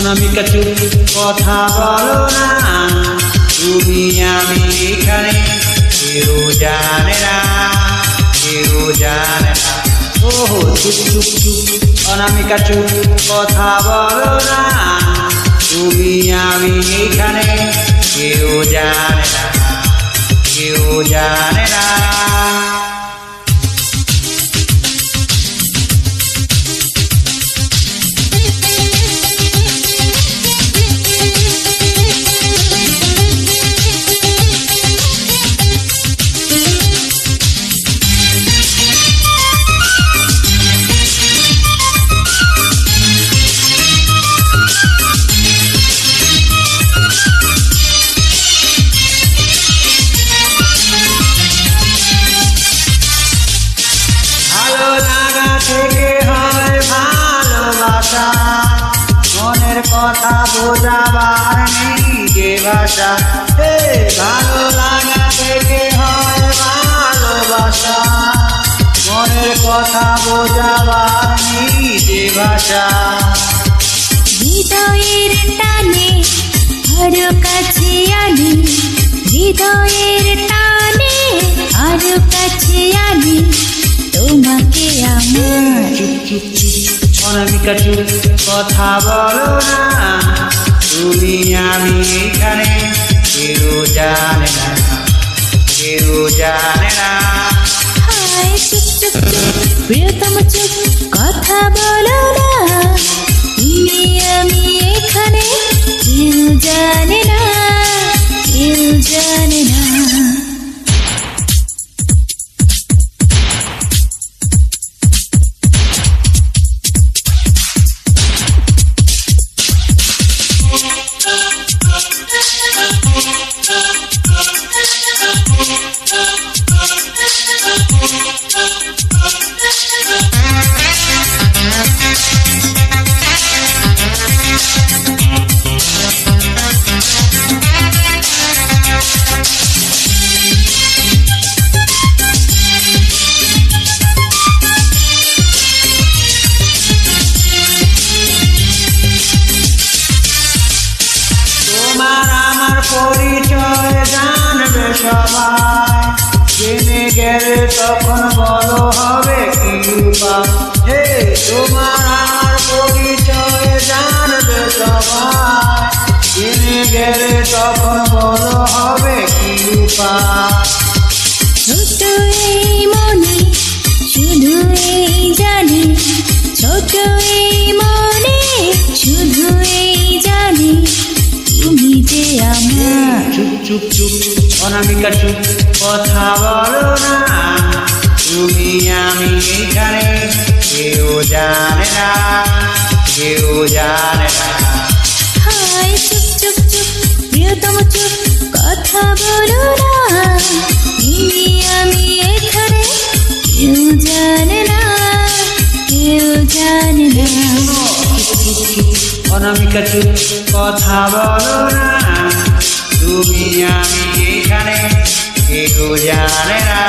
অনামিকা চুপ কথা বলো না, তুমি আমি এখানে কেউ জানে না, কেউ জানে না। ও চুপ চুপ চুপ অনামিকা চুপ কথা বলো না, তুমি আমি এখানে কেউ জানে না, কেউ জানে না। থেকে হয় ভালোবাসা, মনের কথা বোঝাবার নেই যে ভাষা। ভালো লাগা থেকে হয় ভালোবাসা, মনের কথা বোঝাবার নেই যে ভাষা। হৃদয়ের টানে আরো কাছে আনি, হৃদয়ের টানে আরো কাছে আনি তোমাকে আমার। চুপ চুপ চুপ অনামিকা চুপ কথা বলো না, তুমি আমি এখানে কেউ জানে না, কেউ জানে না। হায় চুপ চুপ চুপ প্রিয়তম চুপ কথা বলো না, তুমি আমি এখানে কেউ জানে না, কেউ জানে না। পরিচয় জানবে সবাই, জেনে গেলে তখন বলো হবে কি উপায়। তোমার আমার পরিচয় জানবে সবাই, জেনে গেলে তখন বলো হবে কি উপায়। ছোট এই মনে শুধু এই জানি, ছোট এই মনে শুধু এই জানি তুমি যে আমার। চুপ চুপ চুপ অনামিকা চুপ কথা বলো না, তুমি আমি এখানে কেউ জানে না, কেউ জানে না। হায় চুপ চুপ চুপ প্রিয়তম চুপ কথা বলো না, তুমি আমি এখানে কেউ জানে না, কেউ জানে না। অনামিকা চুপ কথা বলো না, তুমি আমি এখানে কেউ জানে না।